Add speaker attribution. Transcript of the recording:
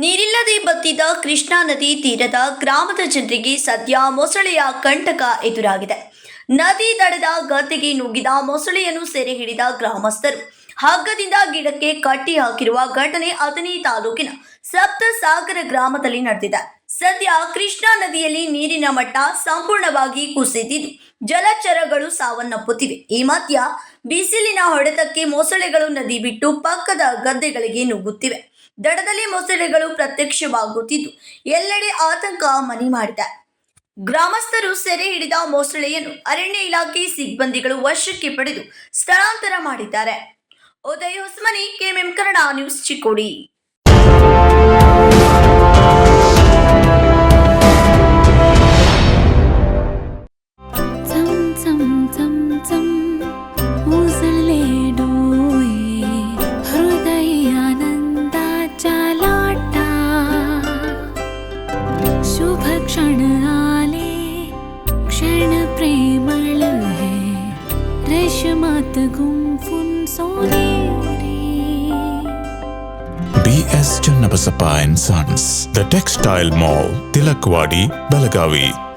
Speaker 1: ನೀರಿಲ್ಲದೆ ಬತ್ತಿದ ಕೃಷ್ಣಾ ನದಿ ತೀರದ ಗ್ರಾಮದ ಜನರಿಗೆ ಸದ್ಯ ಮೊಸಳೆಯ ಕಂಟಕ ಎದುರಾಗಿದೆ. ನದಿ ದಡದ ಗದ್ದೆಗೆ ನುಗ್ಗಿದ ಮೊಸಳೆಯನ್ನು ಸೆರೆ ಹಿಡಿದ ಗ್ರಾಮಸ್ಥರು ಹಗ್ಗದಿಂದ ಗಿಡಕ್ಕೆ ಕಟ್ಟಿ ಹಾಕಿರುವ ಘಟನೆ ಅಥಣಿ ತಾಲೂಕಿನ ಸಪ್ತಸಾಗರ ಗ್ರಾಮದಲ್ಲಿ ನಡೆದಿದೆ. ಸದ್ಯ ಕೃಷ್ಣಾ ನದಿಯಲ್ಲಿ ನೀರಿನ ಮಟ್ಟ ಸಂಪೂರ್ಣವಾಗಿ ಕುಸಿದಿದ್ದು ಜಲಚರಗಳು ಸಾವನ್ನಪ್ಪುತ್ತಿವೆ. ಈ ಮಧ್ಯ ಬಿಸಿಲಿನ ಹೊಡೆತಕ್ಕೆ ಮೊಸಳೆಗಳು ನದಿ ಬಿಟ್ಟು ಪಕ್ಕದ ಗದ್ದೆಗಳಿಗೆ ನುಗ್ಗುತ್ತಿವೆ. ದಡದಲ್ಲಿ ಮೊಸಳೆಗಳು ಪ್ರತ್ಯಕ್ಷವಾಗುತ್ತಿದ್ದು ಎಲ್ಲೆಡೆ ಆತಂಕ ಮನೆ ಮಾಡಿದೆ. ಗ್ರಾಮಸ್ಥರು ಸೆರೆ ಹಿಡಿದ ಮೊಸಳೆಯನ್ನು ಅರಣ್ಯ ಇಲಾಖೆ ಸಿಬ್ಬಂದಿಗಳು ವಶಕ್ಕೆ ಪಡೆದು ಸ್ಥಳಾಂತರ ಮಾಡಿದ್ದಾರೆ. Uday Hosamani, KMM Kannada news, Chikkodi.
Speaker 2: शुभ क्षण आले क्षण प्रेमळ है रेशमात गुंफून सोनेरी.
Speaker 3: BS Channabasappa and Sons, The Textile Mall, Tilakwadi, Belagavi.